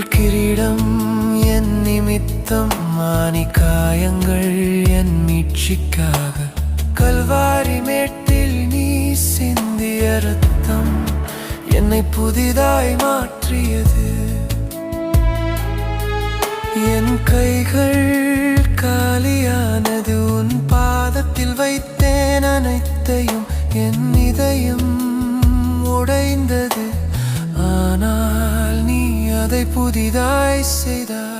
கிரீடம் என் நிமித்தம் மானி காயங்கள் என் மீட்சிக்காக கல்வாரி மேட்டில் நீ சிந்திய ரத்தம் என்னை புதிதாய் மாற்றியது. என் கைகள் காலியானது உன் பாதத்தில் வைத்தேன் அனைத்தையும். என் இதயம் உடைந்தது ஆனால் நீ அதை புதிதாய் செய்தாய்.